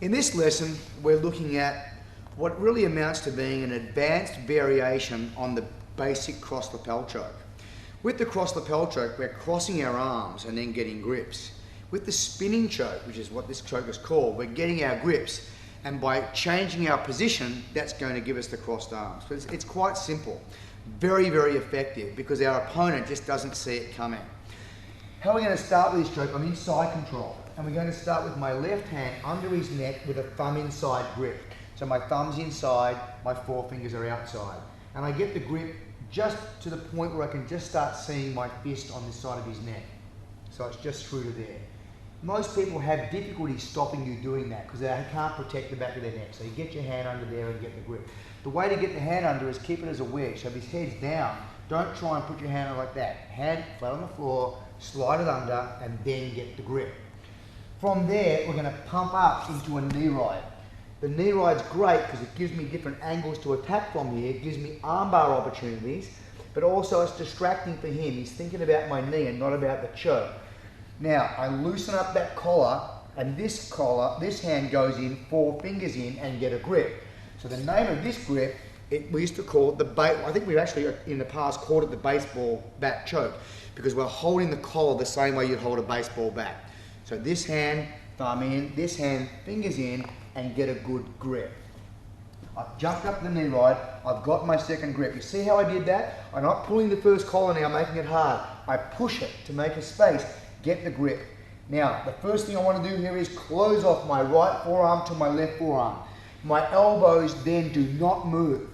In this lesson, we're looking at what really amounts to being an advanced variation on the basic cross lapel choke. With the cross lapel choke, we're crossing our arms and then getting grips. With the spinning choke, which is what this choke is called, we're getting our grips, and by changing our position, that's going to give us the crossed arms. But it's quite simple, very, very effective, because our opponent just doesn't see it coming. How are we going to start with this choke? I'm in side control, and we're going to start with my left hand under his neck with a thumb inside grip. So my thumb's inside, my forefingers are outside. And I get the grip just to the point where I can just start seeing my fist on this side of his neck. So it's just through to there. Most people have difficulty stopping you doing that because they can't protect the back of their neck. So you get your hand under there and get the grip. The way to get the hand under is keep it as a wedge. So if his head's down, don't try and put your hand on like that. Hand flat on the floor, slide it under, and then get the grip. From there, we're going to pump up into a knee ride. The knee ride's great because it gives me different angles to attack from here. It gives me armbar opportunities, but also it's distracting for him. He's thinking about my knee and not about the choke. Now, I loosen up that collar, and this hand goes in, 4 fingers in, and get a grip. So the name of this grip, we used to call it I think we've actually in the past called it the baseball bat choke, because we're holding the collar the same way you'd hold a baseball bat. So this hand, thumb in, this hand, fingers in, and get a good grip. I've jumped up the knee ride, I've got my second grip. You see how I did that? I'm not pulling the first collar now, making it hard. I push it to make a space, get the grip. Now, the first thing I want to do here is close off my right forearm to my left forearm. My elbows then do not move.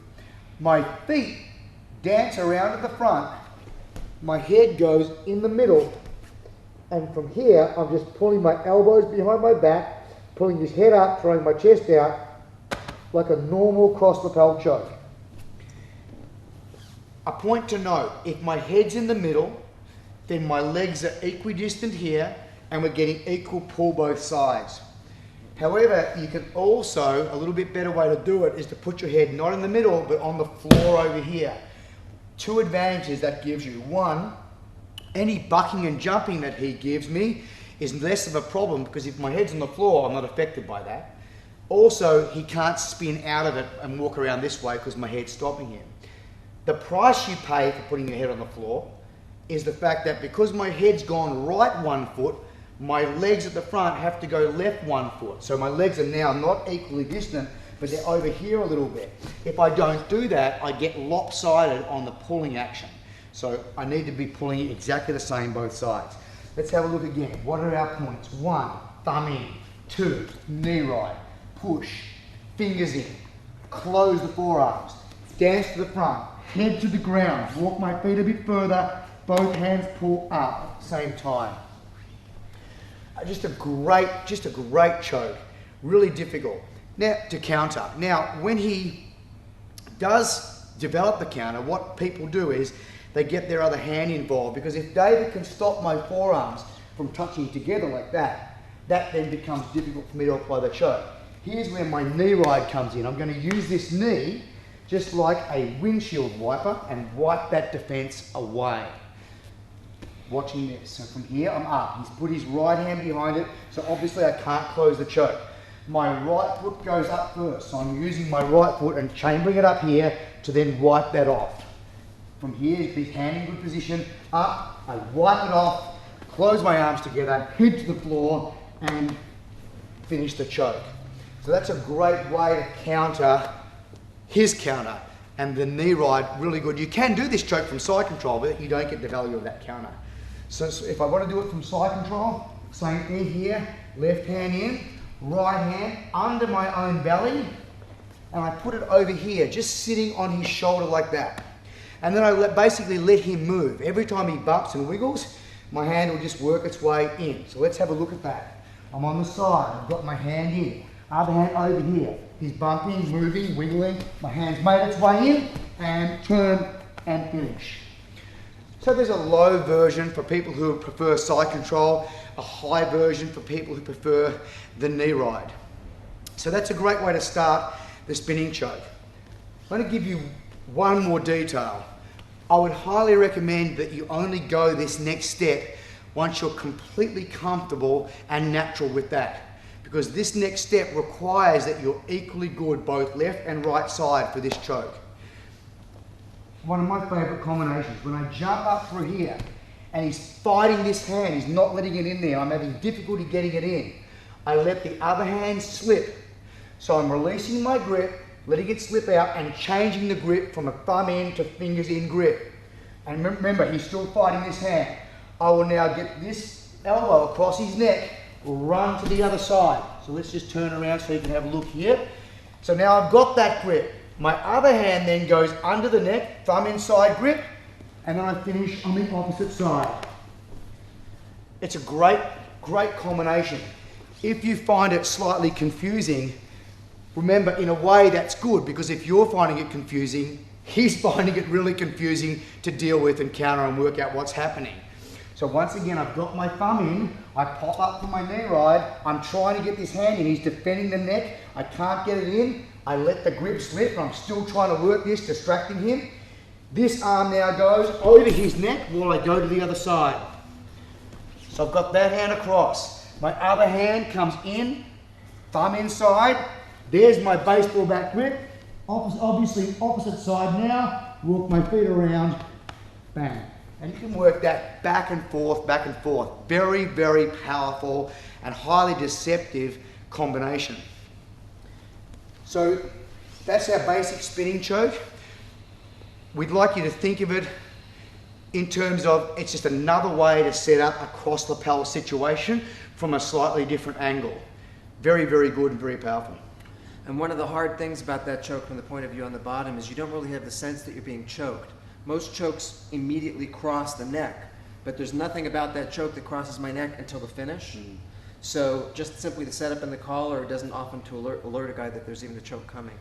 My feet dance around at the front. My head goes in the middle. And from here, I'm just pulling my elbows behind my back, pulling his head up, throwing my chest out, like a normal cross lapel choke. A point to note, if my head's in the middle, then my legs are equidistant here, and we're getting equal pull both sides. However, you can also, a little bit better way to do it is to put your head not in the middle, but on the floor over here. 2 advantages that gives you. One, any bucking and jumping that he gives me is less of a problem, because if my head's on the floor, I'm not affected by that. Also, he can't spin out of it and walk around this way because my head's stopping him. The price you pay for putting your head on the floor is the fact that because my head's gone right 1 foot, my legs at the front have to go left 1 foot. So my legs are now not equally distant, but they're over here a little bit. If I don't do that, I get lopsided on the pulling action. So I need to be pulling exactly the same both sides. Let's have a look again. What are our points? 1, thumb in. 2, knee ride. Push, fingers in. Close the forearms. Dance to the front. Head to the ground. Walk my feet a bit further. Both hands pull up at the same time. Just a great choke. Really difficult. Now, to counter. Now, when he does develop the counter, what people do is they get their other hand involved, because if David can stop my forearms from touching together like that, that then becomes difficult for me to apply the choke. Here's where my knee ride comes in. I'm going to use this knee just like a windshield wiper and wipe that defense away. Watching this. So from here, I'm up. He's put his right hand behind it, so obviously I can't close the choke. My right foot goes up first, so I'm using my right foot and chambering it up here to then wipe that off. From here, his hand in good position, up, I wipe it off, close my arms together, head to the floor, and finish the choke. So that's a great way to counter his counter, and the knee ride, really good. You can do this choke from side control, but you don't get the value of that counter. So if I want to do it from side control, same thing here, left hand in, right hand under my own belly, and I put it over here, just sitting on his shoulder like that. And then I basically let him move. Every time he bumps and wiggles, my hand will just work its way in. So let's have a look at that. I'm on the side, I've got my hand in, other hand over here. He's bumping, moving, wiggling, my hand's made its way in, and turn and finish. So there's a low version for people who prefer side control, a high version for people who prefer the knee ride. So that's a great way to start the spinning choke. I'm going to give you one more detail. I would highly recommend that you only go this next step once you're completely comfortable and natural with that. because this next step requires that you're equally good both left and right side for this choke. One of my favourite combinations, when I jump up through here and he's fighting this hand, he's not letting it in there, I'm having difficulty getting it in, I let the other hand slip. So I'm releasing my grip, letting it slip out and changing the grip from a thumb in to fingers in grip. And remember, he's still fighting this hand. I will now get this elbow across his neck, run to the other side. So let's just turn around so you can have a look here. So now I've got that grip. My other hand then goes under the neck, thumb inside grip, and then I finish on the opposite side. It's a great, great combination. If you find it slightly confusing, remember, in a way that's good, because if you're finding it confusing, he's finding it really confusing to deal with and counter and work out what's happening. So once again, I've got my thumb in, I pop up from my knee ride, I'm trying to get this hand in, he's defending the neck, I can't get it in, I let the grip slip, I'm still trying to work this, distracting him. This arm now goes over his neck while I go to the other side. So I've got that hand across. My other hand comes in, thumb inside, there's my baseball bat grip, obviously opposite side now, walk my feet around, bang. And you can work that back and forth, back and forth. Very, very powerful and highly deceptive combination. So that's our basic spinning choke. We'd like you to think of it in terms of it's just another way to set up a cross lapel situation from a slightly different angle. Very, very good and very powerful. And one of the hard things about that choke from the point of view on the bottom is you don't really have the sense that you're being choked. Most chokes immediately cross the neck, but there's nothing about that choke that crosses my neck until the finish. So just simply the setup and the collar doesn't often to alert a guy that there's even a choke coming.